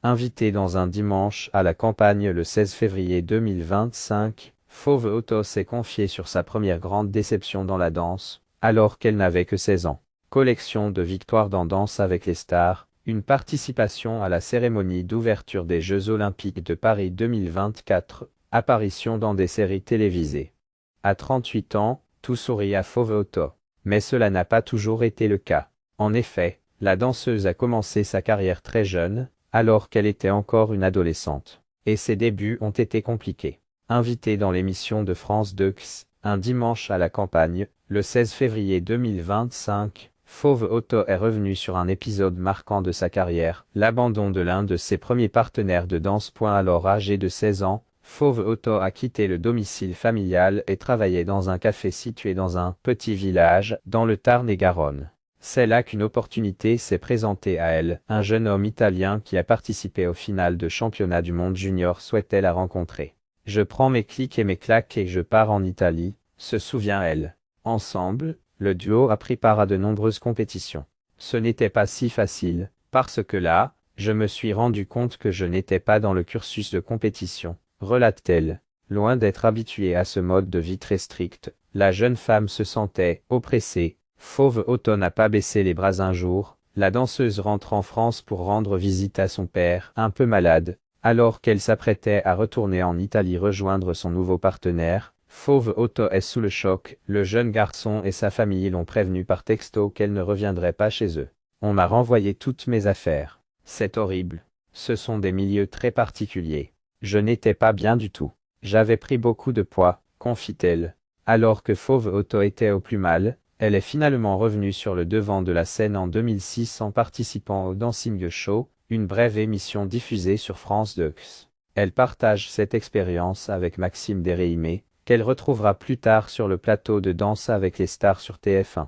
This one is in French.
Invité dans un dimanche à la campagne le 16 février 2025, Fauve Auto s'est confiée sur sa première grande déception dans la danse, alors qu'elle n'avait que 16 ans. Collection de victoires dans Danse avec les stars, une participation à la cérémonie d'ouverture des Jeux Olympiques de Paris 2024, apparition dans des séries télévisées. À 38 ans, tout sourit à Fauve Auto. Mais cela n'a pas toujours été le cas. En effet, la danseuse a commencé sa carrière très jeune, alors qu'elle était encore une adolescente. Et ses débuts ont été compliqués. Invitée dans l'émission de France 2, un dimanche à la campagne, le 16 février 2025, Fauve Auto est revenue sur un épisode marquant de sa carrière, l'abandon de l'un de ses premiers partenaires de danse. Alors âgé de 16 ans, Fauve Auto a quitté le domicile familial et travaillait dans un café situé dans un petit village, dans le Tarn-et-Garonne. C'est là qu'une opportunité s'est présentée à elle. Un jeune homme italien qui a participé au final de championnat du monde junior souhaitait la rencontrer. Je prends mes clics et mes claques et je pars en Italie, se souvient-elle. Ensemble, le duo a pris part à de nombreuses compétitions. Ce n'était pas si facile, parce que là, je me suis rendu compte que je n'étais pas dans le cursus de compétition, relate-t-elle. Loin d'être habituée à ce mode de vie très strict, la jeune femme se sentait oppressée. Fauve Auto n'a pas baissé les bras un jour, la danseuse rentre en France pour rendre visite à son père, un peu malade, alors qu'elle s'apprêtait à retourner en Italie rejoindre son nouveau partenaire. Fauve Auto est sous le choc, le jeune garçon et sa famille l'ont prévenu par texto qu'elle ne reviendrait pas chez eux. On m'a renvoyé toutes mes affaires. C'est horrible. Ce sont des milieux très particuliers. Je n'étais pas bien du tout. J'avais pris beaucoup de poids, confie-t-elle. Alors que Fauve Auto était au plus mal, elle est finalement revenue sur le devant de la scène en 2006 en participant au Dancing Show, une brève émission diffusée sur France 2. Elle partage cette expérience avec Maxime Desréimé, qu'elle retrouvera plus tard sur le plateau de Danse avec les stars sur TF1.